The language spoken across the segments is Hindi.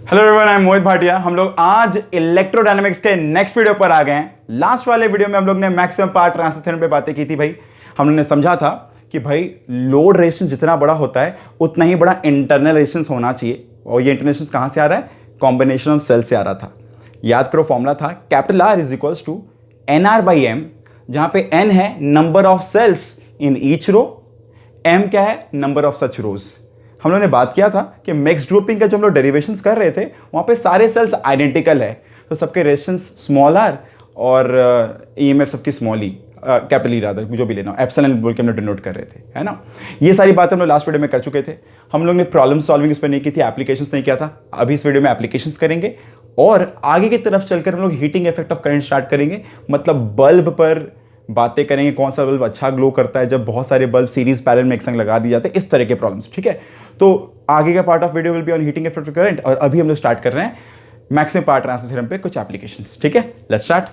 हेलो एवरीवन, आई एम मोहित भाटिया। हम लोग आज इलेक्ट्रोडायनामिक्स के नेक्स्ट वीडियो पर आ गए हैं। लास्ट वाले वीडियो में हम लोग ने मैक्सिमम पावर ट्रांसफर थ्योरम पे बातें की थी। भाई हम लोग ने समझा था कि भाई लोड रेजिस्टेंस जितना बड़ा होता है उतना ही बड़ा इंटरनल रेजिस्टेंस होना चाहिए। और ये इंटरनल रेजिस्टेंस कहां से आ रहा है? कॉम्बिनेशन ऑफ सेल से आ रहा था। याद करो, फॉर्मूला था capital R is equals to NR/M, जहां पे N है number of cells in each row, M क्या है? Number of such rows. हम लोगों ने बात किया था कि मिक्स ग्रुपिंग का जो हम लोग डेरिवेशंस कर रहे थे वहां पे सारे सेल्स आइडेंटिकल है, तो सबके रेजिस्टेंस स्मॉल आर और EMF सबकी स्मॉल ई, कैपिटल ई रादर, जो भी लेना एप्सिलॉन बोल के हम लोग डिनोट कर रहे थे, है ना। ये सारी बातें हम लोग लास्ट वीडियो में कर चुके थे। हम लोग ने प्रॉब्लम सॉल्विंग इस पर नहीं की थी, एप्लीकेशंस नहीं किया था। अभी इस वीडियो में एप्लीकेशंस करेंगे और आगे की तरफ चलकर हम लोग heating effect of current start करेंगे। मतलब बल्ब पर बातें करेंगे, कौन सा बल्ब अच्छा ग्लो करता है जब बहुत सारे बल्ब सीरीज पैरेलल में एक संग लगा दिए जाते हैं, इस तरह के प्रॉब्लम्स। ठीक है, तो आगे का part of video will be on heating effect of current, और अभी हम लोग स्टार्ट कर रहे हैं मैक्सिमम पावर ट्रांसफर थ्योरम पे कुछ एप्लीकेशंस। ठीक है, लेट्स स्टार्ट।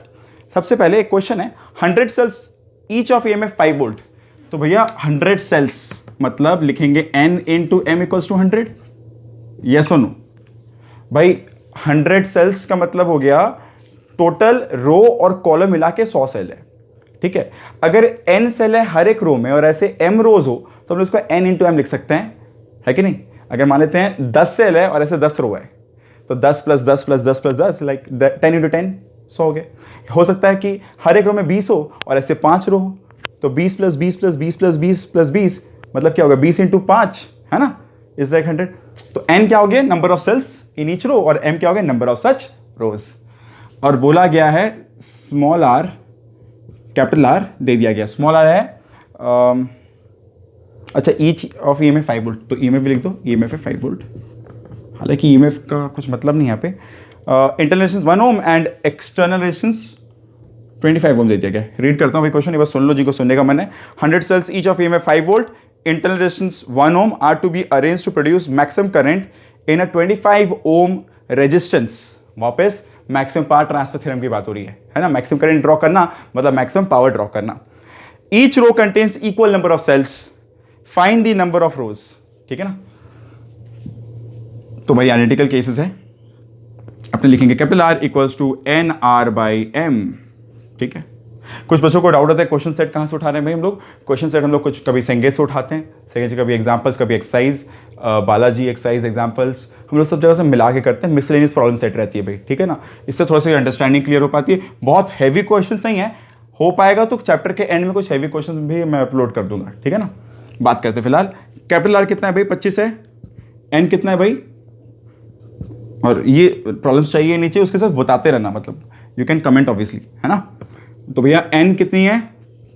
सबसे पहले एक क्वेश्चन है, 100 cells each of EMF 5 volt. तो भैया 100 सेल्स मतलब लिखेंगे N into M equals to 100। Yes और नो? भाई 100 सेल्स का मतलब हो गया टोटल रो और कॉलम मिला के 100 सेल है। ठीक है, अगर N सेल है हर एक रो में और ऐसे M रोज हो तो हम इसको N इंटू M लिख सकते हैं, है कि नहीं। अगर मान लेते हैं 10 सेल है और ऐसे 10 रो है तो 10 plus 10 plus 10 plus 10 like 10 into 10 100 हो गया। हो सकता है कि हर एक रो में 20 हो और ऐसे 5 रो हो तो 20 प्लस 20 प्लस 20 प्लस 20 प्लस 20 मतलब क्या होगा? 20 इंटू 5, है ना, इज लाइक 100। तो N क्या हो गया? Number of cells in each row, और M क्या हो गया? Number of such rows. और बोला गया है स्मॉल r कैपिटल R दे दिया गया। स्मॉल r है अच्छा ईच ऑफ EMF 5 वोल्ट, तो EMF भी लिख दो, EMF है 5 वोल्ट। हालांकि EMF का कुछ मतलब नहीं यहाँ पे। Internal resistance 1 ohm and external resistance 25 ओम दे दिया गया। रीड करता हूँ भाई क्वेश्चन, ये बस सुन लो जी को सुनने का मन है। 100 cells each of EMF 5 volt, internal resistance 1 ohm are to be arrange to produce maximum current in a 25 ohm resistance. वापस मैक्सिमम पावर ट्रांसफर थ्योरम की बात हो रही है ना। मैक्सिमम करंट ड्रॉ करना मतलब मैक्सिमम पावर ड्रॉ करना। Each row contains equal number of cells, find the number of rows. ठीक है ना, तो भाई आइडेंटिकल केसेस है, अपने लिखेंगे capital R equals to NR/M। ठीक है, कुछ बच्चों को डाउट होता है क्वेश्चन सेट कहाँ से उठा रहे हैं भाई हम लोग। क्वेश्चन सेट हम लोग कुछ कभी सेंगेज से उठाते हैं, सेंगेज से कभी एग्जाम्पल्स, कभी एक्सरसाइज, बालाजी एक्सरसाइज एग्जाम्पल्स, हम लोग सब जगह से मिला के करते हैं। मिसलेनियस प्रॉब्लम सेट रहती है भाई, ठीक है ना। इससे थोड़ा सा अंडरस्टैंडिंग क्लियर हो पाती है। बहुत हैवी क्वेश्चन नहीं है, हो पाएगा तो चैप्टर के एंड में कुछ हैवी क्वेश्चन भी मैं अपलोड कर दूंगा। ठीक है ना, बात करते हैं फिलहाल। कैपिटल R कितना है भाई? 25 है। N कितना है भाई? और ये प्रॉब्लम्स चाहिए नीचे उसके साथ बताते रहना, मतलब यू कैन कमेंट ऑब्वियसली, है ना। तो भैया N कितनी है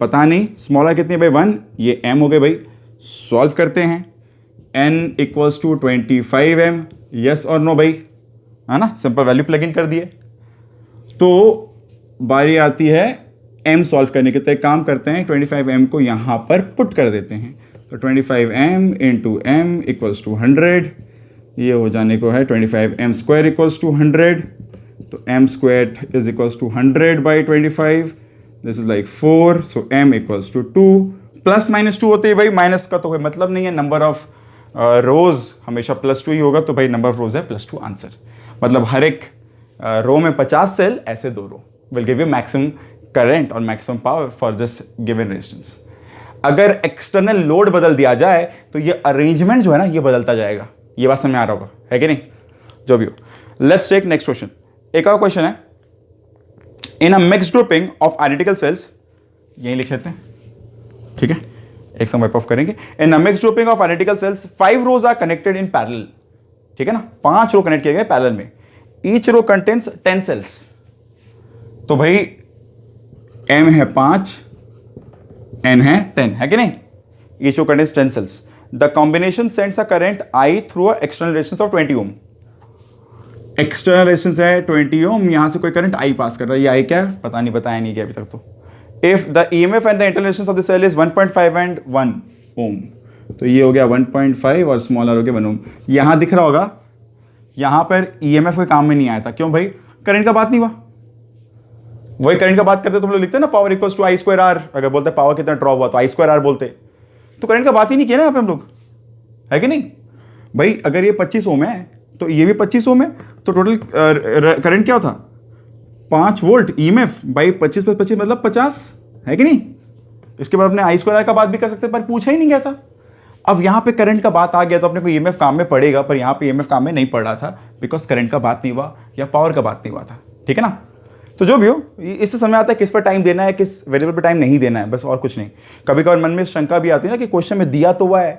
पता नहीं, स्मॉल r कितनी है भाई? 1। ये M हो गए भाई, सॉल्व करते हैं। N equals to 25M, yes और नो भाई, है ना। सिंपल वैल्यू प्लग इन कर दिए। तो बारी आती है M सॉल्व करने के। तो एक काम करते हैं, 25M को यहाँ पर पुट कर देते हैं। तो 25M into M equals to 100, ये हो जाने को है 25M स्क्वायर इक्वल्स टू 100। तो M square is equals to 100 by 25, this is like 4। So M equals to 2। Plus minus 2 होते हैं भाई, माइनस का तो कोई मतलब नहीं है। नंबर ऑफ रोज हमेशा +2 ही होगा, तो भाई नंबर ऑफ रोज है +2 आंसर। मतलब हर एक रो में 50 सेल, ऐसे 2 row will give you maximum current और maximum power for this given resistance. अगर एक्सटर्नल लोड बदल दिया जाए तो ये अरेंजमेंट जो है ना ये बदलता जाएगा। ये बात समझ में आ रहा होगा, है कि नहीं? जो भी हो, लेट्स टेक नेक्स्ट क्वेश्चन। एक और क्वेश्चन है, in a mixed grouping of identical cells, यही लिख लेते हैं। ठीक है, एक समय ऑफ करेंगे। In a mixed grouping of identical cells 5 rows are connected in parallel. ठीक है ना, 5 रो कनेक्ट किए गए पैरेलल में। Each row contains 10 cells. तो भाई M है 5, N है 10, है कि नहीं। Each row contains 10 cells. The combination sends a current I through a external resistance of 20 ohm. External resistance है 20 ओम, यहां से कोई करंट I पास कर रहा है। ये I क्या है पता नहीं, बताया नहीं गया अभी तक। तो if the EMF and the internal resistance of the cell is 1.5 and 1 ohm, तो ये हो गया 1.5 और स्मॉल r हो गया 1 ओम। यहां दिख रहा होगा, यहां पर EMF के काम में नहीं आया था। क्यों भाई? करंट का बात नहीं हुआ। वही करंट का बात करते तो हम लोग लिखते हैं ना पावर इक्वल्स टू I²R। अगर बोलते पावर कितना ड्रॉप हुआ तो I²R बोलते। तो करंट का बात ही नहीं किया ना यहाँ पे हम लोग, है कि नहीं भाई। अगर ये 25 ओम है तो ये भी 25 ओम है, तो टोटल करंट क्या था 5 वोल्ट ईएमएफ बाई 25 + 25 मतलब 50 है कि नहीं। इसके बाद अपने आई स्क्वायर का बात भी कर सकते हैं, पर पूछा ही नहीं गया था। अब यहाँ पे करंट का बात आ गया तो अपने को ईएमएफ काम में पड़ेगा, पर यहाँ पे ईएमएफ काम में नहीं पड़ रहा था बिकॉज करंट का बात नहीं हुआ या पावर का बात नहीं हुआ था, ठीक है ना। तो जो भी हो, इससे समझ आता है किस पर टाइम देना है, किस वेरिएबल पर टाइम नहीं देना है, बस और कुछ नहीं। कभी कभार मन में शंका भी आती है ना कि क्वेश्चन में दिया तो हुआ है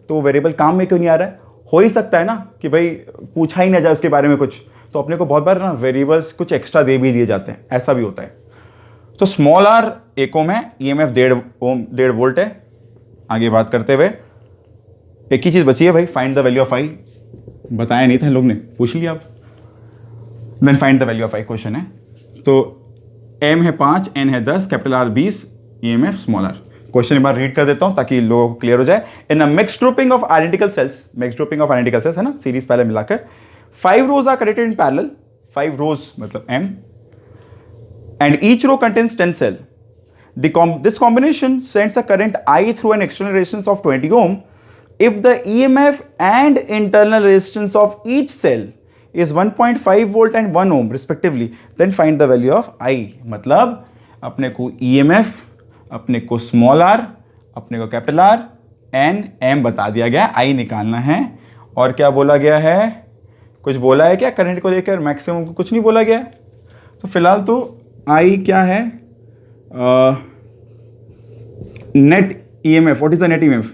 तो वेरिएबल काम में क्यों नहीं आ रहा है। हो ही सकता है ना कि भाई पूछा ही ना जाए उसके बारे में कुछ, तो अपने को बहुत बार ना वेरिएबल्स कुछ एक्स्ट्रा दे भी दिए जाते हैं, ऐसा भी होता है। तो स्मॉल आर 1 ओम है, ईएमएफ 1.5 वोल्ट है। आगे बात करते हुए एक ही चीज बची है भाई, find the value of I. बताया नहीं था इन लोग ने, पूछ लिया आप। Then find the value of I question है। तो एम है 5, एन है 10, capital R 20, EMF small r. Question एक बार रीड कर देता हूं ताकि लोगों को क्लियर हो जाए। In a mixed grouping of identical cells, mixed grouping of identical cells है ना, सीरीज पहले मिलाकर 5 rows are connected in parallel, 5 rows मतलब m, and each row contains 10 cell. This combination sends a current I through an external resistance of 20 ohm if the EMF and internal resistance of each cell is 1.5 volt and 1 ohm respectively. Then find the value of I. मतलब अपने को EMF, अपने को स्मॉल r, अपने को कैपिटल R, N, M बता दिया गया, I निकालना है। और क्या बोला गया है, कुछ बोला है क्या करंट को लेकर, मैक्सिमम को कुछ नहीं बोला गया। तो फिलहाल तो आई क्या है, net EMF. What is the net EMF,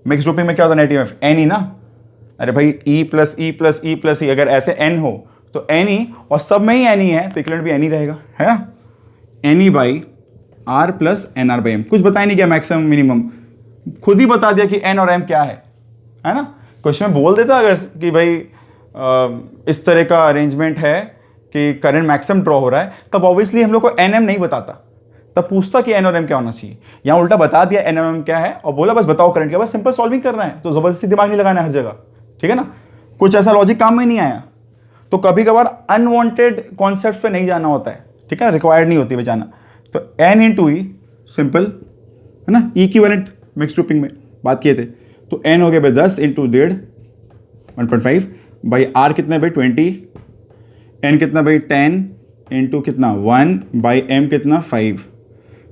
mix grouping में क्या होता है नेट ईएमएफ, एन ई ना। अरे भाई E plus E plus E plus E, अगर ऐसे एन हो तो एन ई, और सब में ही एन ई है तो इक्विवेलेंट भी एन ई रहेगा, है ना। N E by R plus N R by M. कुछ बताया नहीं क्या मैक्सिमम मिनिमम, खुद ही बता दिया कि एन और एम क्या है ना। क्वेश्चन में बोल देता अगर कि भाई इस तरह का अरेंजमेंट है कि करंट मैक्सिमम ड्रॉ हो रहा है, तब ऑब्वियसली हम लोग को एन एम नहीं बताता, तब पूछता कि एन और एम क्या होना चाहिए। यहाँ उल्टा बता दिया एन और एम क्या है और बोला बस बताओ करंट क्या, बस सिंपल सॉल्विंग करना है, तो जबरदस्ती दिमाग नहीं लगाना है हर जगह, ठीक है ना। कुछ ऐसा लॉजिक काम में नहीं आया तो कभी कभार अनवांटेड कॉन्सेप्ट पे नहीं जाना होता है, ठीक है, रिक्वायर्ड नहीं होती जाना। तो एन इंटू ई सिंपल है ना, इक्विवेलेंट मिक्स ग्रुपिंग में बात किए थे। तो एन हो गया भाई 10 इंटू 1.5 1.5 बाई आर कितना भाई 20, एन कितना भाई 10 इंटू कितना 1 बाई एम कितना 5,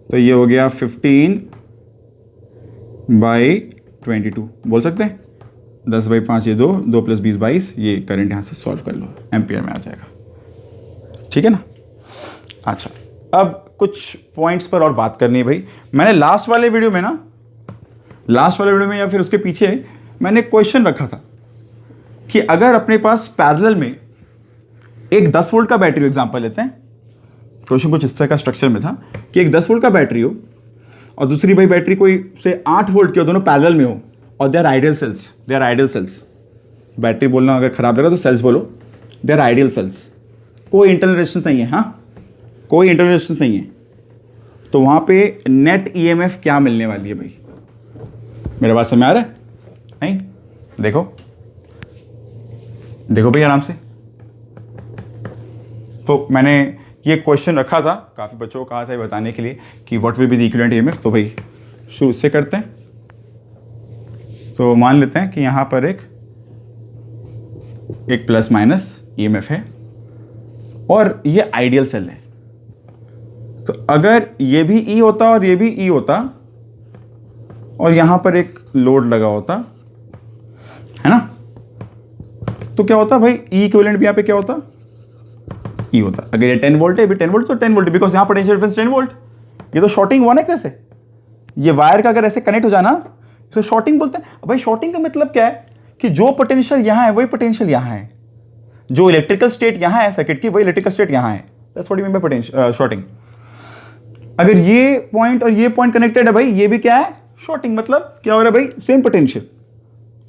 तो ये हो गया 15 बाई 22 बोल सकते हैं। 10 बाई 5 ये 2 2 + 20 22, ये करंट यहाँ से सॉल्व कर लो, एम्पियर में आ जाएगा, ठीक है ना। अच्छा, अब कुछ पॉइंट्स पर और बात करनी है भाई। मैंने लास्ट वाले वीडियो में या फिर उसके पीछे मैंने क्वेश्चन रखा था कि अगर अपने पास पैरेलल में एक 10 वोल्ट का बैटरी, एग्जांपल लेते हैं, क्वेश्चन कुछ इस तरह का स्ट्रक्चर में था कि एक 10 वोल्ट का बैटरी हो और दूसरी भाई बैटरी कोई से 8 वोल्ट की हो, दोनों पैरेलल में हो और they are ideal cells. Battery बोलना अगर खराब लगा तो सेल्स बोलो, दे आर आइडियल सेल्स, कोई इंटरनल रेजिस्टेंस नहीं है, हाँ कोई इंटरनल रेजिस्टेंस नहीं है। तो वहां पे नेट ईएमएफ क्या मिलने वाली है भाई, मेरा बात समझ में आ रहा है नहीं? देखो भाई आराम से। तो मैंने ये क्वेश्चन रखा था, काफ़ी बच्चों को कहा था बताने के लिए कि what will be the equivalent EMF. तो भाई शुरू से करते हैं। तो मान लेते हैं कि यहाँ पर एक प्लस माइनस ईएमएफ है और ये आइडियल सेल है। तो अगर ये भी ई होता और ये भी ई होता और यहाँ पर एक लोड लगा होता, है ना, तो क्या होता भाई, ई इक्विवेलेंट भी यहाँ पे क्या होता, ई होता। अगर ये 10 वोल्ट है, भी 10 वोल्ट तो 10 वोल्ट, बिकॉज यहाँ पोटेंशियल डिफरेंस 10 वोल्ट। ये तो शॉर्टिंग हुआ ना कैसे, ये वायर का अगर ऐसे कनेक्ट हो जाना तो शॉर्टिंग बोलते हैं। भाई शॉर्टिंग का मतलब क्या है कि जो पोटेंशियल यहाँ है वही पोटेंशियल यहाँ है, जो इलेक्ट्रिकल स्टेट यहाँ है सर्किट की वही इलेक्ट्रिकल स्टेट यहाँ है। That's what you mean by potential shorting. अगर ये पॉइंट और ये पॉइंट कनेक्टेड है भाई, ये भी क्या है, शॉर्टिंग। मतलब क्या हो रहा है भाई, सेम पोटेंशियल।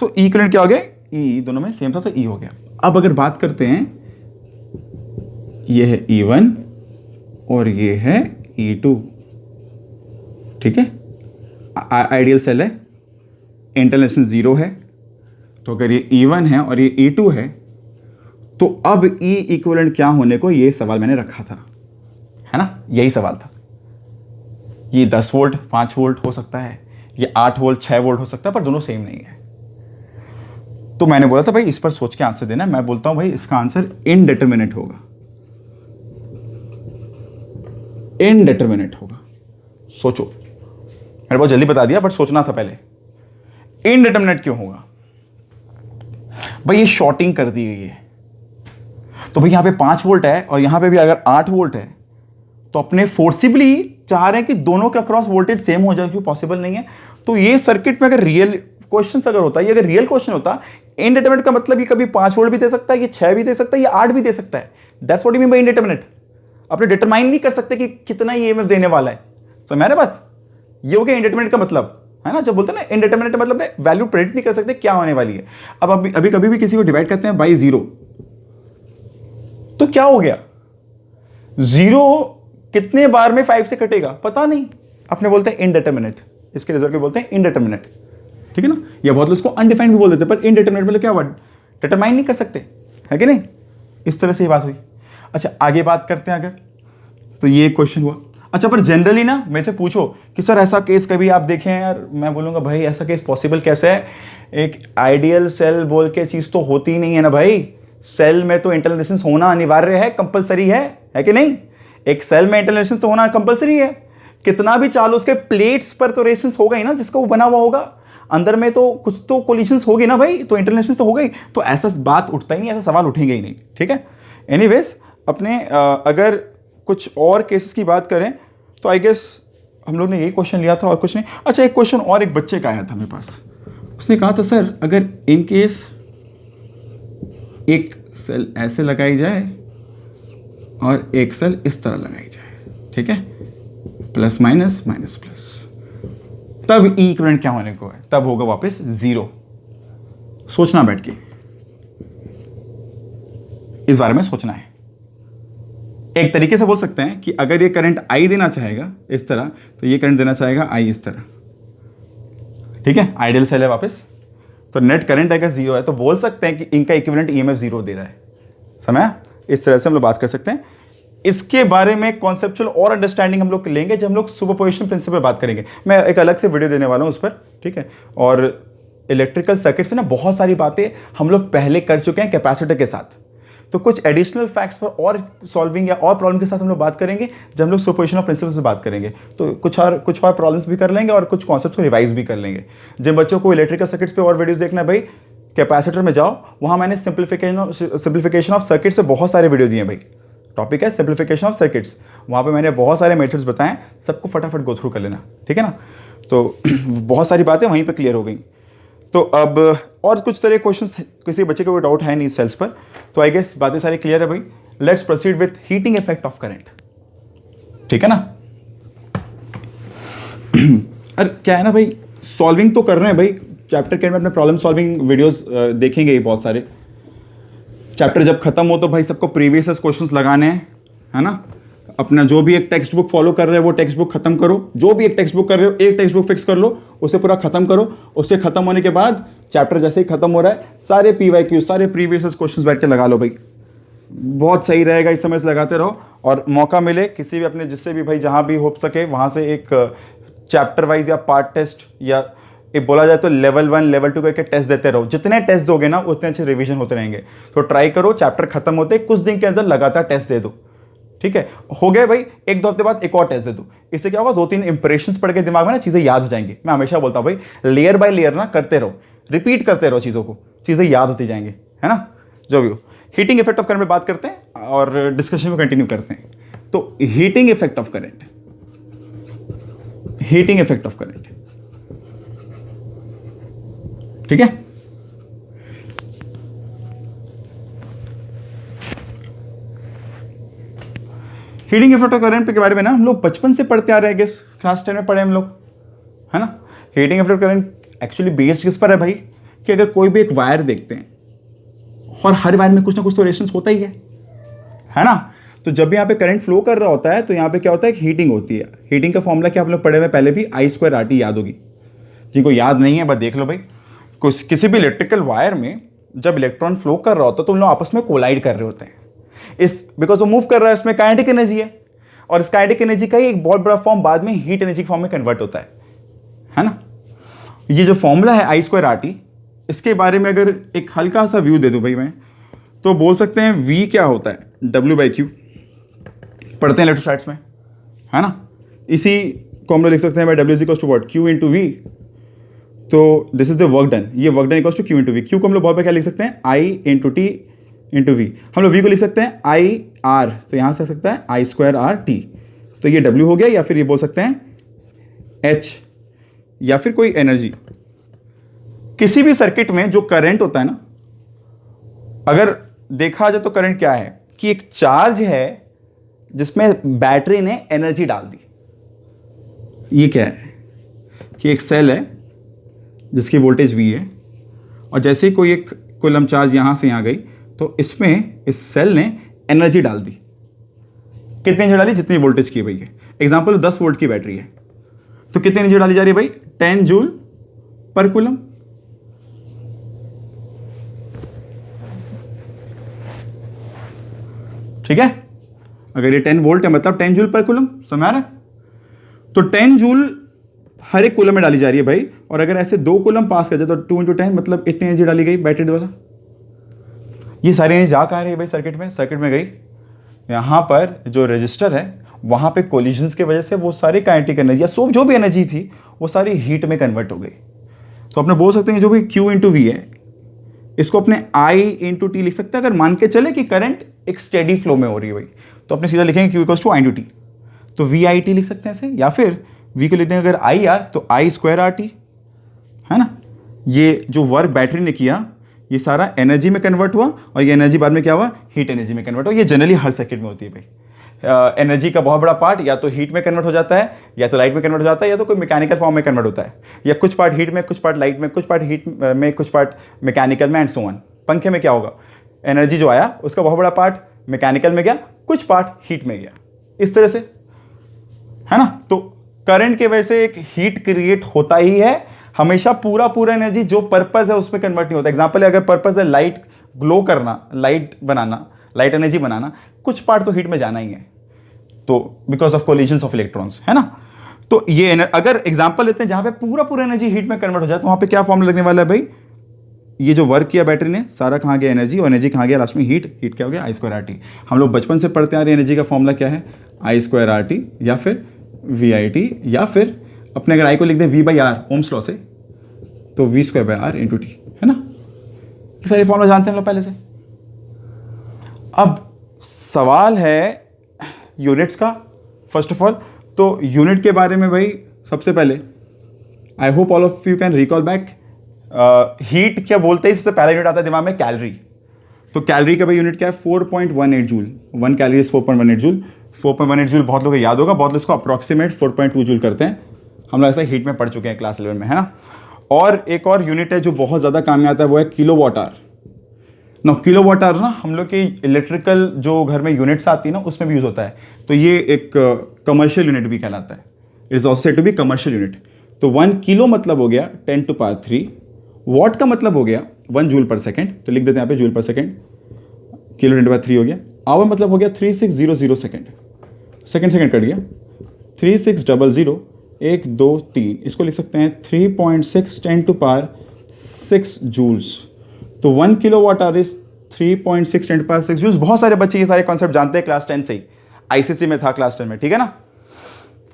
तो ई करंट क्या हो गया, ई दोनों में सेम था तो ई हो गया। अब अगर बात करते हैं, ये है E1 और ये है E2, ठीक है, आइडियल सेल है, इंटरनल रेजिस्टेंस 0 है। तो अगर ये E1 है और ये E2 है तो अब E इक्विवेलेंट क्या होने को, ये सवाल मैंने रखा था, है ना, यही सवाल था। ये 10 वोल्ट 5 वोल्ट हो सकता है, ये 8 वोल्ट 6 वोल्ट हो सकता है, पर दोनों सेम नहीं है। तो मैंने बोला था भाई इस पर सोच के आंसर देना, मैं बोलता हूं भाई इसका आंसर इनडिटरमिनेट होगा, इनडिटरमिनेट होगा। सोचो, मैंने बहुत जल्दी बता दिया बट सोचना था पहले। इनडिटरमिनेट क्यों होगा भाई? ये शॉर्टिंग कर दी गई है, तो भाई यहां पे 5 वोल्ट है और यहां पे भी अगर 8 वोल्ट है, तो अपने फोर्सिबली चाह रहे हैं कि दोनों के अक्रॉस वोल्टेज सेम हो जाए, क्यों पॉसिबल नहीं है। तो ये सर्किट में अगर रियल क्वेश्चन अगर होता है, ये अगर रियल क्वेश्चन होता, इनडिटरमिनेट का मतलब ये कभी 5 वोल्ट भी दे सकता है, ये 6 भी दे सकता है, ये 8 भी दे सकता है। That's what you mean bye indeterminate. अपने डिटरमाइन नहीं कर सकते कि कितना ही ईएमएफ देने वाला है। समझ में आ रहा है बात? ये हो गया इनडिटरमिनेट का मतलब, है ना। जब बोलते हैं ना इनडिटरमिनेट मतलब वैल्यू प्रेडिक्ट नहीं कर सकते क्या होने वाली है। अब अभी कभी भी किसी को डिवाइड करते हैं बाई 0, तो क्या हो गया? 0 कितने बार में 5 से कटेगा पता नहीं, अपने बोलते हैं इनडिटरमिनेट। इसके रिजल्ट को बोलते हैं इनडिटरमिनेट, ठीक है ना। या बहुत लोग इसको अनडिफाइंड भी बोल देते हैं, पर इनडिटरमिनेट मतलब क्या हुआ? डिटरमाइन नहीं कर सकते, है कि नहीं। इस तरह से ये बात हुई। अच्छा आगे बात करते हैं। अगर तो ये क्वेश्चन हुआ। अच्छा पर जनरली ना मेरे से पूछो कि सर ऐसा केस कभी आप देखें यार, मैं बोलूँगा भाई ऐसा केस पॉसिबल कैसे है? एक आइडियल सेल बोल के चीज़ तो होती ही नहीं है ना भाई। सेल में तो इंटरनल रेजिस्टेंस होना अनिवार्य है, कंपलसरी है कि नहीं। एक सेल में इंटरनल रेजिस्टेंस तो होना कंपलसरी है। कितना भी चालो उसके प्लेट्स पर तो रेजिस्टेंस होगा ही ना, जिसका वो बना हुआ होगा। अंदर में तो कुछ तो कोलिशंस होगी ना भाई, तो इंटरनल रेजिस्टेंस तो होगा ही। तो ऐसा बात उठता ही नहीं, ऐसा सवाल उठेंगे ही नहीं, ठीक है। एनीवेज अपने अगर कुछ और केसेस की बात करें तो आई गेस हम लोग ने यही क्वेश्चन लिया था और कुछ नहीं। अच्छा एक क्वेश्चन और एक बच्चे का आया था मेरे पास, उसने कहा था सर अगर इन केस एक सेल ऐसे लगाई जाए और एक सेल इस तरह लगाई जाए, ठीक है, प्लस माइनस माइनस प्लस, तब ई इक्विवेलेंट क्या होने को है? तब होगा वापस 0। सोचना बैठ के, इस बारे में सोचना है। एक तरीके से बोल सकते हैं कि अगर ये करंट आई देना चाहेगा इस तरह, तो ये करंट देना चाहेगा आई इस तरह, ठीक है। आइडियल सेल है वापस, तो नेट करंट अगर 0 है तो बोल सकते हैं कि इनका इक्विवेलेंट ईएमएफ 0 दे रहा है। समझा? इस तरह से हम लोग बात कर सकते हैं। इसके बारे में कॉन्सेप्चुअल और अंडरस्टैंडिंग हम लोग लेंगे जब हम लोग सुपरपोजिशन प्रिंसिपल बात करेंगे। मैं एक अलग से वीडियो देने वाला हूं उस पर, ठीक है। और इलेक्ट्रिकल सर्किट से ना बहुत सारी बातें हम लोग पहले कर चुके हैं कैपेसिटर के साथ, तो कुछ एडिशनल फैक्ट्स पर और सॉल्विंग या और प्रॉब्लम के साथ हम लोग बात करेंगे जब हम लोग सुपरपोजिशन ऑफ प्रिंसिपल से बात करेंगे। तो कुछ और प्रॉब्लम्स भी कर लेंगे और कुछ कॉन्सेप्ट्स को रिवाइज भी कर लेंगे। जिन बच्चों को इलेक्ट्रिकल सर्किट्स पे और वीडियोस देखना है भाई, कैपेसिटर में जाओ, वहाँ मैंने सिंप्लीफिकेशन ऑफ सर्किट से बहुत सारे वीडियो दिए भाई। टॉपिक है सिंप्लीफिकेशन ऑफ सर्किट्स, वहाँ पे मैंने बहुत सारे मेथड्स बताएं, सबको फटाफट गो थ्रू कर लेना, ठीक है ना। तो बहुत सारी बातें वहीं पे क्लियर हो गई। तो अब और कुछ तरह क्वेश्चंस, किसी बच्चे को कोई डाउट है नहीं सेल्स पर, तो आई गेस बातें सारी क्लियर है भाई। Let's proceed with heating effect of current, ठीक है ना। अरे क्या है ना भाई, सॉल्विंग तो कर रहे हैं भाई, चैप्टर के में अपने प्रॉब्लम सॉल्विंग वीडियोस देखेंगे ही बहुत सारे। चैप्टर जब खत्म हो तो भाई सबको प्रीवियस क्वेश्चंस लगाने हैं, है ना। अपना जो भी एक टेक्स्ट बुक फॉलो कर रहे हो वो टेक्स्ट बुक खत्म करो, जो भी एक टेक्स्ट बुक कर रहे हो एक टेक्स्ट बुक फिक्स कर लो, उसे पूरा खत्म करो। उससे खत्म होने के बाद चैप्टर जैसे ही खत्म हो रहा है सारे PYQ सारे प्रीवियस क्वेश्चंस बैठ के लगा लो भाई, बहुत सही रहेगा। इस समय से लगाते रहो और मौका मिले किसी भी अपने जिससे भी भाई जहाँ भी हो सके वहाँ से एक चैप्टर वाइज या पार्ट टेस्ट या एक बोला जाए तो लेवल 1 लेवल 2 करके टेस्ट देते रहो। जितने टेस्ट दोगे ना उतने अच्छे रिवीजन होते रहेंगे। तो ट्राई करो चैप्टर खत्म होते कुछ दिन के अंदर लगातार टेस्ट दे दो, ठीक है। हो गए भाई, 1-2 हफ्ते बाद एक और टेस्ट दे दो। इससे क्या होगा, 2-3 इंप्रेशंस पढ़ के दिमाग में ना चीज़ें याद हो जाएंगी। मैं हमेशा बोलता हूँ भाई लेयर बाय लेयर ना करते रहो, रिपीट करते रहो चीज़ों को, चीज़ें याद होती जाएंगी, है ना। जो भी हो, हीटिंग इफेक्ट ऑफ करंट में बात करते हैं और डिस्कशन में कंटिन्यू करते हैं। तो heating effect of current, heating effect of current, ठीक है। हीटिंग इफेक्ट ऑफ करंट के बारे में ना हम लोग बचपन से पढ़ते आ रहे हैं, गेस क्लास 10 में पढ़े हम लोग, है ना। Heating effect of current actually based किस पर है भाई, कि अगर कोई भी एक वायर देखते हैं और हर वायर में कुछ ना कुछ तो रेजिस्टेंस होता ही है ना। तो जब भी यहाँ पे करंट फ्लो कर रहा होता है तो यहाँ पे क्या होता है, हीटिंग होती है। हीटिंग का फॉर्मूला क्या आप लोग पढ़े हुए पहले भी, I2RT याद होगी। जिनको याद नहीं है बस देख लो भाई। किसी भी इलेक्ट्रिकल वायर में जब इलेक्ट्रॉन फ्लो कर रहा होता है तो उन लोग आपस में कोलाइड कर रहे होते हैं। बिकॉज वो मूव कर रहा है, इसमें काइनेटिक एनर्जी है और इस काइनेटिक एनर्जी का ही एक बहुत बड़ा फॉर्म बाद में हीट एनर्जी फॉर्म में कन्वर्ट होता है ना। ये जो फॉर्मूला है I2RT, इसके बारे में अगर एक हल्का सा व्यू दे दूं भाई मैं, तो बोल सकते हैं V क्या होता है, W/Q, पढ़ते हैं इलेक्ट्रोस्टैट्स में, है ना। इसी को हम लोग लिख सकते हैं W is equal to what, Q into V। तो this is the work done, ये work done equal to Q into V। Q को हम लोग बहुत बार क्या लिख सकते हैं, I into T into V। हम लोग V को लिख सकते हैं I/R, तो यहाँ से आ सकता है I²R/T। तो ये W हो गया, या फिर ये बोल सकते हैं H, या फिर कोई एनर्जी। किसी भी सर्किट में जो करंट होता है ना, अगर देखा जाए तो करंट क्या है कि एक चार्ज है जिसमें बैटरी ने एनर्जी डाल दी। ये क्या है कि एक सेल है जिसकी वोल्टेज V है, और जैसे ही कोई एक कूलम चार्ज यहां से यहां गई तो इसमें इस सेल ने एनर्जी डाल दी। कितनी एनर्जी डाली, जितनी वोल्टेज की भाई है। एग्जांपल 10 वोल्ट की बैटरी है, तो कितनी एनर्जी डाली जा रही है भाई, 10 जूल पर कूलम। ठीक है, अगर ये 10 वोल्ट है मतलब 10 जूल पर कूलम, समझ आ रहा है। तो 10 जूल हर एक कूलम में डाली जा रही है भाई, और अगर ऐसे 2 कूलम पास कर जाए तो 2 × 10 मतलब इतनी एनर्जी डाली गई बैटरी द्वारा। ये सारी एनर्जी जा कहाँ रही है भाई, सर्किट में गई। यहाँ पर जो रजिस्टर है वहाँ पे कोलिजन्स की वजह से वो सारी काइनेटिक एनर्जी या जो भी एनर्जी थी वो सारी हीट में कन्वर्ट हो गई। तो अपने बोल सकते हैं जो भी Q इंटू V है, इसको अपने I इंटू T लिख सकते हैं, अगर मान के चले कि करंट एक स्टेडी फ्लो में हो रही है भाई, तो अपने सीधा लिखेंगे Q equals to I into T, तो VIT लिख सकते हैं ऐसे, या फिर V को लिखते हैं अगर IR तो I²RT, है ना। ये जो वर्क बैटरी ने किया ये सारा एनर्जी में कन्वर्ट हुआ, और ये एनर्जी बाद में क्या हुआ, हीट एनर्जी में कन्वर्ट हुआ। ये जनरली हर सर्किट में होती है भाई। एनर्जी का बहुत बड़ा पार्ट या तो हीट में कन्वर्ट हो जाता है, या तो लाइट में कन्वर्ट हो जाता है, या तो कोई मैकेनिकल फॉर्म में कन्वर्ट होता है, या कुछ पार्ट हीट में, कुछ पार्ट लाइट में, कुछ पार्ट हीट में, कुछ पार्ट मैकेनिकल में, एंड सो ऑन। पंखे में क्या होगा, एनर्जी जो आया उसका बहुत बड़ा पार्ट मैकेनिकल में गया, कुछ पार्ट हीट में गया, इस तरह से, है ना। तो करंट की वजह से एक हीट क्रिएट होता ही है हमेशा। पूरा एनर्जी जो पर्पस है उसमें कन्वर्ट नहीं होता। एग्जांपल है, अगर पर्पस है लाइट ग्लो करना, लाइट बनाना, लाइट एनर्जी बनाना, कुछ पार्ट तो हीट में जाना ही है, तो because of collisions of electrons, है ना। तो ये अगर एग्जांपल लेते हैं जहां पे पूरा एनर्जी हीट में कन्वर्ट हो जाए, तो वहां पे क्या फॉर्मूला लगने वाला है भाई, ये जो वर्क किया बैटरी ने सारा कहाँ गया एनर्जी, और एनर्जी कहाँ गया लास्ट में, हीट क्या हो गया, I²RT। हम लोग बचपन से पढ़ते आ रहे हैं एनर्जी का फॉर्मूला क्या है, I²RT, या फिर VIT, या फिर अपने अगर I को लिख दे V/R ओम्स लॉ से, तो V²/R इंटू T, है ना। ये सारे फॉर्मूला जानते हैं हम लोग पहले से। अब सवाल है यूनिट्स का। फर्स्ट ऑफ ऑल तो यूनिट के बारे में भाई सबसे पहले I hope all of you can recall back. Heat क्या बोलते हैं, इससे पहला यूनिट आता है दिमाग में कैलोरी। तो कैलोरी का भाई यूनिट क्या है, 4.18 joule. 1 calorie is 4.18 joule. 4.18 joule बहुत लोग को याद होगा, बहुत लोग इसको अप्रॉक्सीमेट 4.2 जूल करते हैं। हम लोग ऐसा हीट में पढ़ चुके हैं क्लास 11 में, है ना। और एक और यूनिट है जो बहुत ज़्यादा काम में आता है, वो है किलोवाट आवर। ना किलोवाट आवर ना हम लोग की इलेक्ट्रिकल जो घर में यूनिट्स आती है ना उसमें भी यूज़ होता है। तो ये एक कमर्शियल यूनिट भी कहलाता है। It is also said to be commercial unit. तो 1 किलो मतलब हो गया 10⁻³ वॉट का मतलब हो गया 1 जूल पर सेकेंड। तो लिख देते हैं यहाँ पे जूल पर सेकेंड। किलो 10⁻³ हो गया। आवर मतलब हो गया 3600 सेकेंड। सेकेंड कट गया 3600 1 2 3। इसको लिख सकते हैं 3.6 10⁻6 जूल्स। तो 1 किलोवाट आवर इज 3.6 10⁻6 जूल्स। बहुत सारे बच्चे ये सारे कॉन्सेप्ट जानते हैं क्लास 10 से ही, आईसीसी में था क्लास 10 में, ठीक है ना।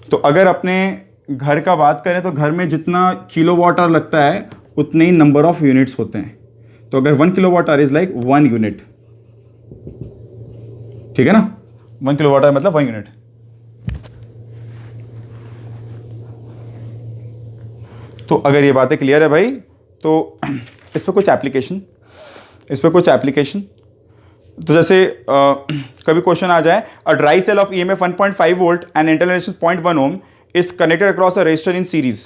तो अगर अपने घर का बात करें तो घर में जितना किलोवाट आवर लगता है उतने ही नंबर ऑफ यूनिट्स होते हैं। तो अगर 1 kilowatt hour is like 1 unit, ठीक है ना। 1 किलोवाट आवर मतलब 1 यूनिट। तो अगर ये बातें क्लियर है भाई तो इस पर कुछ एप्लीकेशन तो जैसे कभी क्वेश्चन आ जाए, a dry cell of EMF 1.5 volt and internal resistance 0.1 ohm is connected across a resistor in series.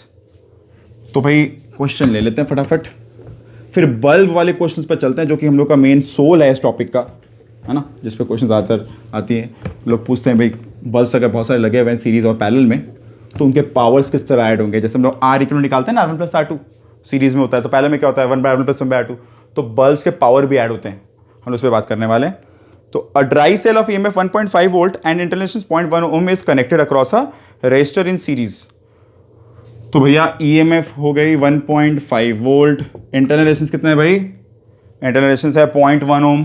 तो भाई क्वेश्चन ले लेते हैं फटाफट, फिर बल्ब वाले क्वेश्चंस पर चलते हैं जो कि हम लोग का मेन सोल है इस टॉपिक का, है ना, जिस पे क्वेश्चन ज़्यादातर आती है। लोग पूछते हैं भाई बल्ब अगर बहुत सारे लगे हुए हैं सीरीज और पैरेलल में तो उनके पावर्स किस तरह ऐड होंगे। जैसे हम लोग R इक्वल निकालते हैं ना, R1 + R2 सीरीज में होता है, तो पैरेलल में क्या होता है 1/R1 + 1/R2। तो बल्ब्स के पावर भी ऐड होते हैं, हम उस पर बात करने वाले हैं। तो a dry cell of EMF 1.5 volt and internal resistance 0.1 ohm is connected across a resistor in series. तो भैया ईएमएफ हो गई 1.5 वोल्ट, इंटरनल रेजिस्टेंस कितना है भाई, इंटरनल रेजिस्टेंस है 0.1 ओम,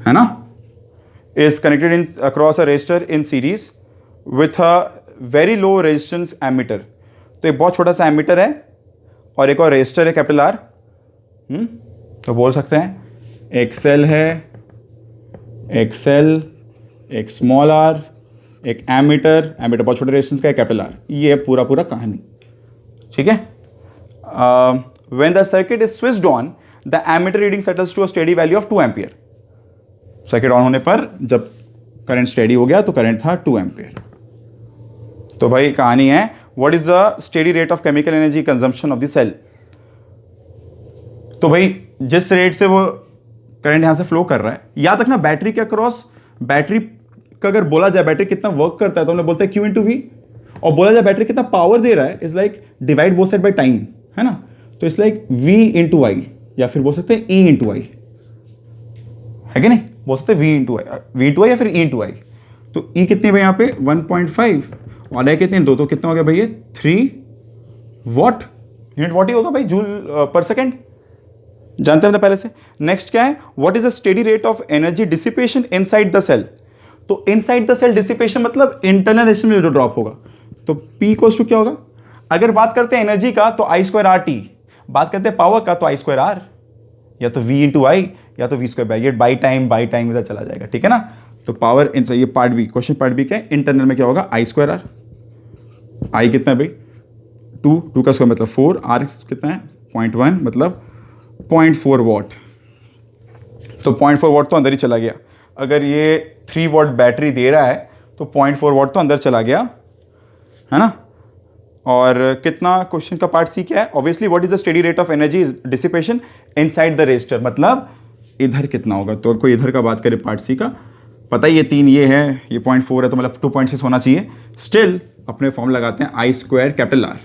है ना, is connected in across a resistor in series with a very low resistance ammeter. तो एक बहुत छोटा सा एमीटर है और एक और रेजिस्टर है कैपिटल आर। तो बोल सकते हैं एक सेल है, एक सेल, एक स्मॉल आर, एक एमीटर, एमीटर बहुत छोटे रेजिस्टेंस का है, कैपिटल आर। ये है पूरा पूरा कहानी, ठीक है। When the circuit is switched on the ammeter reading settles to a steady value of 2 ampere. Circuit on होने पर जब करंट स्टेडी हो गया तो करंट था 2 एम्पियर। तो भाई कहानी है what is the steady rate of chemical energy consumption of the cell. तो भाई जिस रेट से वो करंट यहां से फ्लो कर रहा है, याद रखना बैटरी के अक्रॉस, बैटरी का अगर बोला जाए बैटरी कितना वर्क करता है तो हमने बोलते हैं Q इंटू वी, और बोला जाए बैटरी कितना पावर दे रहा है is like divide both side by time, है ना। तो इट्स लाइक V इंटू आई, या फिर बोल सकते हैं E इंटू आई, है कि नहीं, बोल सकते हैं V इंटू आई या फिर E इंटू आई। तो E कितनी है यहाँ पे 1.5 और आई कितनी 2, तो कितना हो गया भैया 3 वॉट, यूनिट वॉट ही होगा भाई, जूल पर सेकेंड, जानते हैं पहले से। नेक्स्ट क्या है, what is the steady rate of energy dissipation inside the cell. तो इनसाइड द सेल डिसिपेशन मतलब इंटरनल रेजिस्टेंस में जो ड्रॉप होगा। तो P इक्वल्स टू क्या होगा, अगर बात करते हैं एनर्जी का तो I स्क्वायर RT, बात करते हैं पावर का तो I स्क्वायर R, या तो V इंटू आई या तो V स्क्वायर बाई टाइम इधर चला जाएगा, ठीक है ना। तो पावर ये part B, question part B क्या है, इंटरनल में क्या होगा I स्क्वायर R, I कितना है भाई 2 का स्क्वायर मतलब 4, R कितना है 0.1 मतलब 0.4 वॉट। तो 0.4 वॉट तो अंदर ही चला गया। अगर ये 3 वॉट बैटरी दे रहा है तो 0.4 वॉट तो अंदर चला गया, है ना। और कितना, क्वेश्चन का पार्ट सी क्या है, obviously what is the steady rate of energy dissipation inside the resistor, मतलब इधर कितना होगा। तो कोई इधर का बात करे पार्ट सी का, पता ही ये 3 ये है, ये 0.4 है तो मतलब 2.6 होना चाहिए। स्टिल अपने फॉर्म लगाते हैं I स्क्वायर कैपिटल R,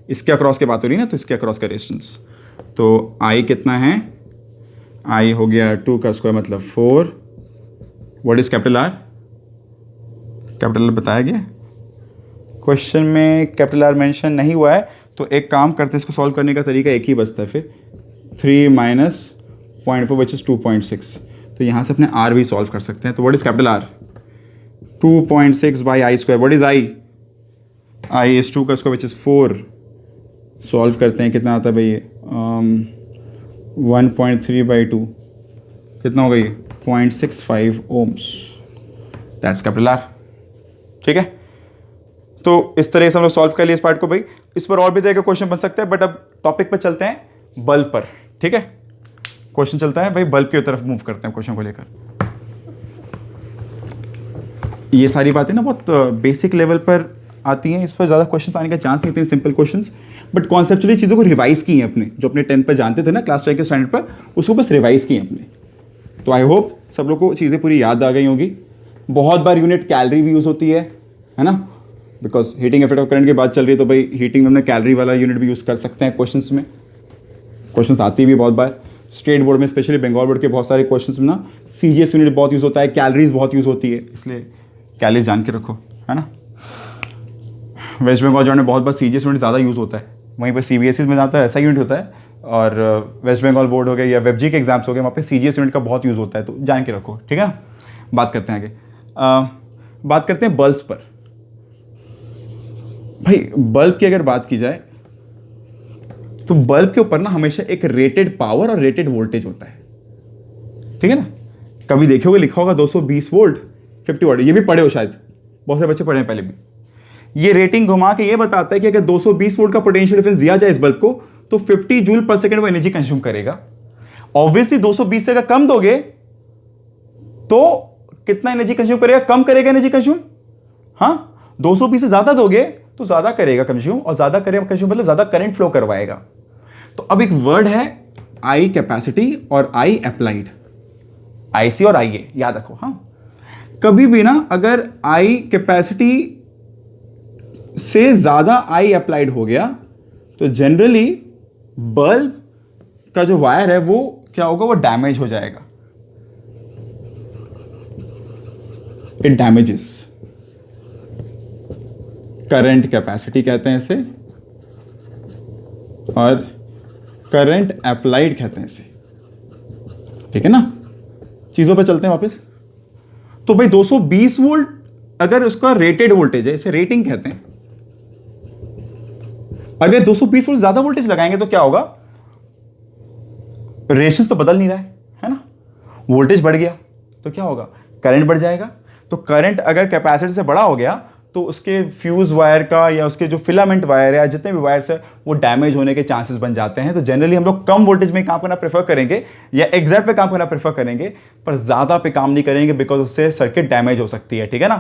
इसके अक्रॉस की बात हो रही है ना, तो इसके अक्रॉस का रेजिस्टेंस। तो I कितना है, I हो गया 2 का स्क्वायर मतलब 4, what is capital R, capital बताया गया क्वेश्चन में, कैपिटल R मेंशन नहीं हुआ है। तो एक काम करते हैं, इसको सॉल्व करने का तरीका एक ही बचता है फिर, 3 माइनस 0.4 विच इज 2.6। तो यहाँ से अपने R भी सॉल्व कर सकते हैं। तो what is capital R, 2.6 by I square, what is I is 2 का स्क्वायर विच इज 4। सॉल्व करते हैं, कितना आता है भाई 1.3 बाई 2, कितना हो गई 0.65 ओम्स, दैट्स कैपिटल R, ठीक है। तो इस तरह से हम लोग सॉल्व कर लिए इस पार्ट को भाई। इस पर और भी तरह का क्वेश्चन बन सकता है, बट अब टॉपिक पर चलते हैं बल्ब पर, ठीक है। क्वेश्चन चलता है भाई बल्ब की तरफ मूव करते हैं क्वेश्चन को लेकर। ये सारी बातें ना बहुत बेसिक लेवल पर आती हैं, इस पर ज़्यादा क्वेश्चन आने का चांस नहीं थे, सिंपल क्वेश्चंस, बट कॉन्सेप्चुअली चीज़ों को रिवाइज की हैं अपने, जो अपने 10th पर जानते थे ना क्लास 10 के स्टैंडर्ड पर, उसको बस रिवाइज की हैं अपने। तो आई होप सब लोग को चीज़ें पूरी याद आ गई होगी। बहुत बार यूनिट कैलोरी भी यूज़ होती है ना, because heating effect of current की बात चल रही है, तो भाई हीटिंग में हमने कैलोरी वाला यूनिट भी यूज़ कर सकते हैं क्वेश्चंस में। क्वेश्चंस आती भी बहुत बार स्टेट बोर्ड में, स्पेशली बंगाल बोर्ड के बहुत सारे क्वेश्चंस में ना CGS यूनिट बहुत यूज़ होता है, कैलोरीज बहुत यूज़ होती है, इसलिए कैलोरीज जान के रखो, है ना। वेस्ट बंगाल जो में बहुत बार CGS यूनिट ज़्यादा यूज़ होता है, वहीं पर CBSE में जाता है ऐसा यूनिट होता है, और वेस्ट बंगाल बोर्ड हो गया या वेबजी के एग्जाम्स हो गए, वहाँ पे CGS यूनिट का बहुत यूज़ होता है, तो जान के रखो, ठीक है। बात करते हैं आगे, बात करते हैं बल्ब्स पर। भाई बल्ब की अगर बात की जाए तो बल्ब के ऊपर ना हमेशा एक रेटेड पावर और रेटेड वोल्टेज होता है, ठीक है ना। कभी देखोगे लिखा होगा 220 वोल्ट 50 वोल्ट, ये भी पढ़े हो शायद, बहुत सारे बच्चे पढ़े हैं पहले भी। ये रेटिंग घुमा के ये बताता है कि अगर 220 वोल्ट का पोटेंशियल डिफरेंस दिया जाए इस बल्ब को तो 50 जूल पर सेकंड वो एनर्जी कंज्यूम करेगा। ऑब्वियसली 220 से अगर कम दोगे तो कितना एनर्जी कंज्यूम करेगा, कम करेगा एनर्जी कंज्यूम। हाँ, 220 से ज्यादा दोगे तो ज्यादा करेगा कंज्यूम, और ज्यादा करेगा कंज्यूम मतलब ज्यादा करंट फ्लो करवाएगा। तो अब एक वर्ड है आई कैपेसिटी और आई अप्लाइड, IC और IA याद रखो। हाँ, कभी भी ना अगर आई कैपेसिटी से ज्यादा आई अप्लाइड हो गया तो जनरली बल्ब का जो वायर है वो क्या होगा, वो डैमेज हो जाएगा, इट डैमेजेस। करंट कैपेसिटी कहते हैं इसे, और करंट अप्लाइड कहते हैं इसे, ठीक है ना। चीजों पे चलते हैं वापस। तो भाई 220 वोल्ट अगर उसका रेटेड वोल्टेज है, इसे रेटिंग कहते हैं, अगर 220 वोल्ट ज्यादा वोल्टेज लगाएंगे तो क्या होगा, रेजिस्टेंस तो बदल नहीं रहा है ना, वोल्टेज बढ़ गया तो क्या होगा, करंट बढ़ जाएगा। तो करंट अगर कैपेसिटर से बड़ा हो गया तो उसके फ्यूज वायर का या उसके जो फिलामेंट वायर है या जितने भी वायर्स है वो डैमेज होने के चांसेस बन जाते हैं। तो जनरली हम लोग कम वोल्टेज में काम करना प्रेफर करेंगे या एग्जैक्ट पे काम करना प्रेफर करेंगे, पर ज़्यादा पे काम नहीं करेंगे बिकॉज उससे सर्किट डैमेज हो सकती है, ठीक है ना।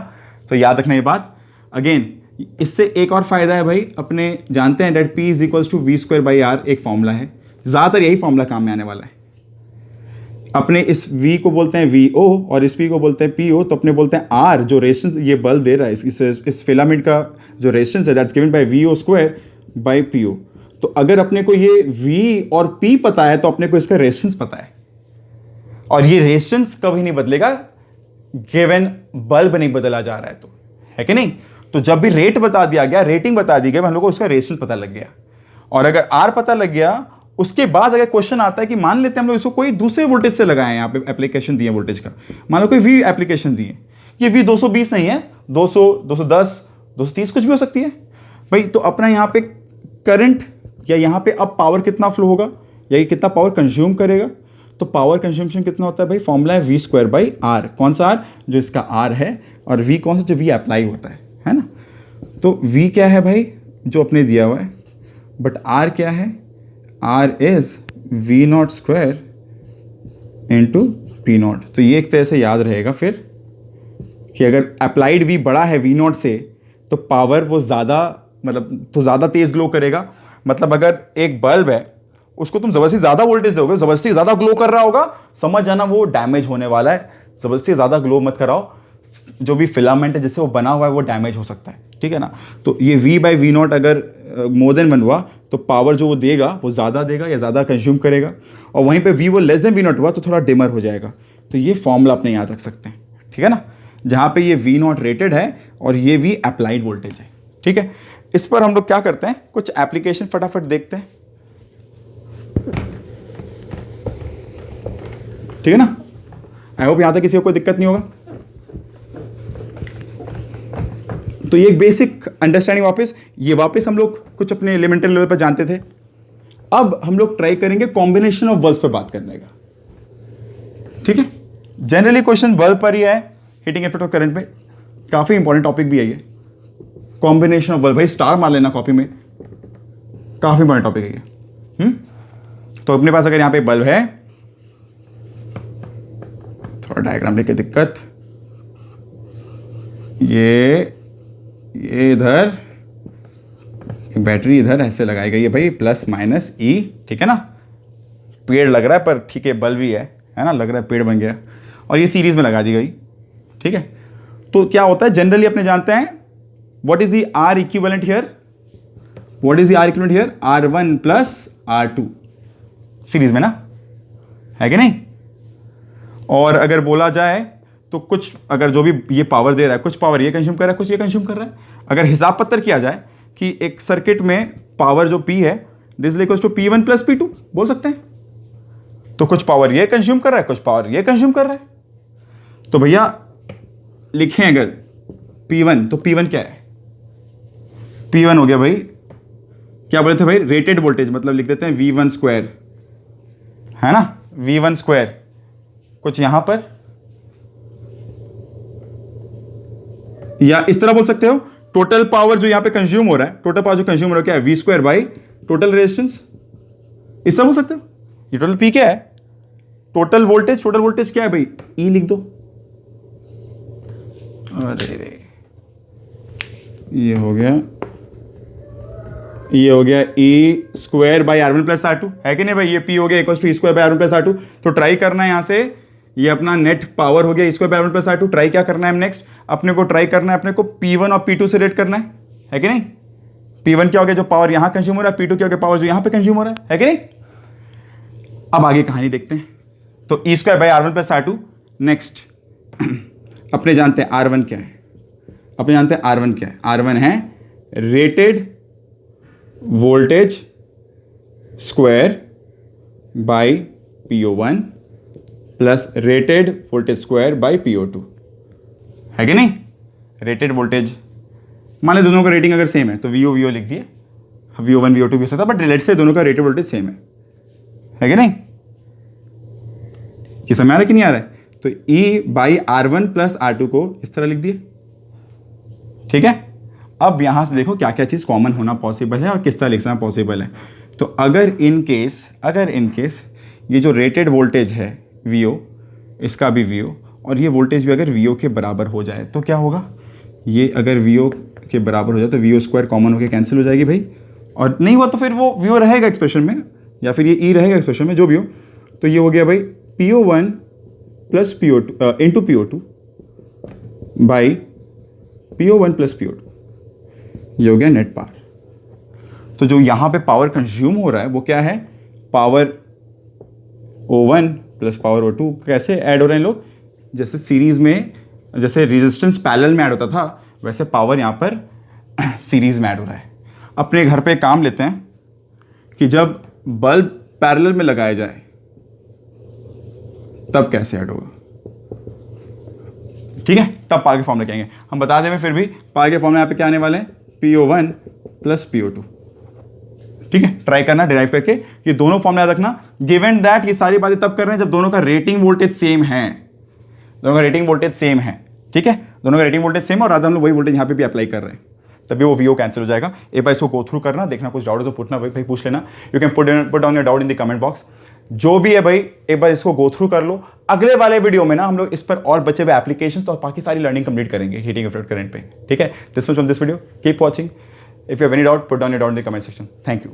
तो याद रखना ये बात। अगेन इससे एक और फायदा है भाई, अपने जानते हैं that P is equals to V square by R, एक फॉर्मूला है, ज़्यादातर यही फॉर्मूला काम में आने वाला है। अपने इस V को बोलते हैं VO और इस P को बोलते हैं PO, तो अपने बोलते हैं R जो रेजिस्टेंस ये बल्ब दे रहा है, इस फिलामेंट का जो रेजिस्टेंस है that's given by VO square by PO। तो अगर अपने को ये V और P पता है तो अपने को इसका रेजिस्टेंस पता है, और ये रेजिस्टेंस कभी नहीं बदलेगा गिवन बल्ब नहीं बदला जा रहा है तो, है कि नहीं। तो जब भी रेट बता दिया गया, रेटिंग बता दी गई, हम लोग को उसका रेजिस्टेंस पता लग गया। और अगर R पता लग गया, उसके बाद अगर क्वेश्चन आता है कि मान लेते हैं हम लोग इसको कोई दूसरे वोल्टेज से लगाए हैं, यहाँ पे एप्लीकेशन दिए वोल्टेज का, मान लो कोई V एप्लीकेशन दिए, ये V 220 नहीं है, 200, 210, 230 कुछ भी हो सकती है भाई। तो अपना यहाँ पे करंट या यहाँ पे अब पावर कितना फ्लो होगा या ये कितना पावर कंज्यूम करेगा, तो पावर कंज्यूमशन कितना होता है भाई, फॉर्मूला है V स्क्वायर बाई आर। कौन सा R, जो इसका R है, और V कौन सा, जो V अप्लाई होता है ना। तो V क्या है भाई, जो अपने दिया हुआ है, बट R क्या है, R is V not square into P not. तो ये एक तरह से याद रहेगा फिर कि अगर अप्लाइड V बड़ा है V नॉट से तो पावर वो ज़्यादा, मतलब तो ज़्यादा तेज़ ग्लो करेगा। मतलब अगर एक बल्ब है उसको तुम ज़बरदस्ती ज़्यादा वोल्टेज दोगे, ज़बरदस्ती ज़्यादा ग्लो कर रहा होगा, समझ जाना वो डैमेज होने वाला है। ज़बरदस्ती ज़्यादा ग्लो मत कराओ, जो भी फिलामेंट है जिससे वो बना हुआ है वो डैमेज हो सकता है, ठीक है ना। तो ये V बाई वी नॉट अगर मोर देन वन हुआ तो पावर जो वो देगा वो ज़्यादा देगा या ज़्यादा कंज्यूम करेगा, और वहीं पे V वो लेस देन वी नॉट हुआ तो थोड़ा डिमर हो जाएगा। तो ये फॉर्मूला अपने याद रख सकते हैं, ठीक है ना, जहाँ पे ये V नॉट रेटेड है और ये V अप्लाइड वोल्टेज है, ठीक है। इस पर हम लोग क्या करते हैं, कुछ एप्लीकेशन फटाफट देखते हैं, ठीक है ना। आई होप यहाँ तक किसी को कोई दिक्कत नहीं होगा। तो ये एक बेसिक अंडरस्टैंडिंग वापस हम लोग कुछ अपने एलिमेंटरी लेवल पर जानते थे। अब हम लोग ट्राई करेंगे कॉम्बिनेशन ऑफ बल्ब्स पर बात करने का, ठीक है। जनरली क्वेश्चन बल्ब पर ही है, हीटिंग इफेक्ट ऑफ करंट में, काफी इंपॉर्टेंट टॉपिक भी है ये, कॉम्बिनेशन ऑफ बल्ब। भाई स्टार मार लेना कॉपी में, काफी इंपॉर्टेंट टॉपिक है ये। तो अपने पास अगर यहां पे बल्ब है, थोड़ा डायग्राम लेके दिक्कत, ये इधर बैटरी इधर ऐसे लगाई गई है भाई, प्लस माइनस E, ठीक है ना। पेड़ लग रहा है पर ठीक है बल्ब ही है ना, लग रहा है पेड़ बन गया, और ये सीरीज में लगा दी गई, ठीक है। तो क्या होता है, जनरली अपने जानते हैं what is the R equivalent here, what is the R equivalent here, R1 plus R2 series में ना, है कि नहीं। और अगर बोला जाए तो कुछ अगर जो भी ये पावर दे रहा है, कुछ पावर ये कंज्यूम कर रहा है, कुछ ये कंज्यूम कर रहा है। अगर हिसाब पत्तर किया जाए कि एक सर्किट में पावर जो P है this equals to P1 plus P2 बोल सकते हैं, तो कुछ पावर ये कंज्यूम कर रहा है, कुछ पावर ये कंज्यूम कर रहा है। तो भैया लिखें अगर P1, तो P1 क्या है, P1 हो गया भाई, क्या बोले थे भाई, रेटेड वोल्टेज, मतलब लिख देते हैं V1 स्क्वायर, है ना, V1 स्क्वायर। कुछ यहां पर या इस तरह बोल सकते हो, टोटल पावर जो यहां पे कंज्यूम हो रहा है, टोटल पावर जो कंज्यूम हो रहा है क्या है, V square by total resistance, इस तरह बोल सकते हो। ये टोटल P क्या है, टोटल वोल्टेज क्या है भाई, E लिख दो। अरे रे, ये हो गया E square by R1 plus R2, है कि नहीं भाई। ये P हो गया equal to E square by R1 plus R2। तो ट्राई करना है यहां से, ये अपना नेट पावर हो गया E square by R1 plus R2। Try क्या करना है नेक्स्ट, अपने को ट्राई करना है अपने को P1 और P2 से रेट करना है कि नहीं। P1 क्या हो गया, जो पावर यहां कंज्यूम हो रहा है, P2 क्या हो गया, पावर जो यहां पे कंज्यूम हो रहा है कि नहीं। अब आगे कहानी देखते हैं। तो E square by R1 plus R2। Next अपने जानते हैं R1 क्या है, R1 है rated voltage square by PO1 plus rated voltage square by PO2, है कि नहीं? रेटेड वोल्टेज, मान लें दोनों का रेटिंग अगर सेम है तो VO लिख दिए, VO1 VO2 भी हो सकता है, बट लेट से दोनों का रेटेड वोल्टेज सेम है कि नहीं? ये समझ आ रहा है कि नहीं आ रहा है? तो E by R1 plus R2 को इस तरह लिख दिए, ठीक है? अब यहां से देखो क्या क्या चीज़ कॉमन होना पॉसिबल है और किस तरह लिखना पॉसिबल है। तो अगर इन केस ये जो रेटेड वोल्टेज है VO, इसका भी VO, और ये वोल्टेज भी अगर VO के बराबर हो जाए तो क्या होगा? ये अगर VO के बराबर हो जाए तो VO स्क्वायर कॉमन होकर कैंसिल हो जाएगी भाई, और नहीं हुआ तो फिर वो VO रहेगा एक्सप्रेशन में, या फिर ये E रहेगा एक्सप्रेशन में, जो भी हो। तो ये हो गया भाई PO1 plus PO2 into PO2 by PO1 plus PO2, ये हो गया नेट पावर। तो जो यहाँ पे पावर कंज्यूम हो रहा है वो क्या है? Power O1 plus power O2। कैसे ऐड हो रहे हैं लोग? जैसे सीरीज में, जैसे रेजिस्टेंस पैरेलल में ऐड होता था, वैसे पावर यहाँ पर सीरीज में ऐड हो रहा है। अपने घर पे काम लेते हैं कि जब बल्ब पैरेलल में लगाया जाए तब कैसे ऐड होगा, ठीक है? तब पावर के फॉर्मूले कहेंगे हम, बता दें फिर भी पावर के फॉर्मूले यहाँ पे क्या आने वाले हैं? PO1 प्लस PO2, ठीक है? ट्राई करना डिराइव करके, ये दोनों फॉर्मूला याद रखना। गिवन दैट ये सारी बातें तब कर रहे हैं जब दोनों का रेटिंग वोल्टेज सेम है, दोनों का रेटिंग वोल्टेज सेम है, ठीक है? दोनों का रेटिंग वोल्टेज सेम है और रात हम लोग वही वोल्टेज यहाँ पे भी अप्लाई कर रहे हैं, तभी वो VO कैंसिल हो जाएगा। एक बार इसको गो थ्रू करना, देखना कुछ डाउट है तो पूछना भाई पूछ लेना। You can put down your doubt in the comment box. जो भी है भाई एक बार इसको गो थ्रू कर लो। अगले वाले वीडियो में ना हम लोग इस पर और बचे हुए एप्लीकेशंस और बाकी सारी लर्निंग कंप्लीट करेंगे हीटिंग इफेक्ट करंट पे, ठीक है? This much on this video, keep watching. If you have any doubt put down your doubt in the comment section. Thank you.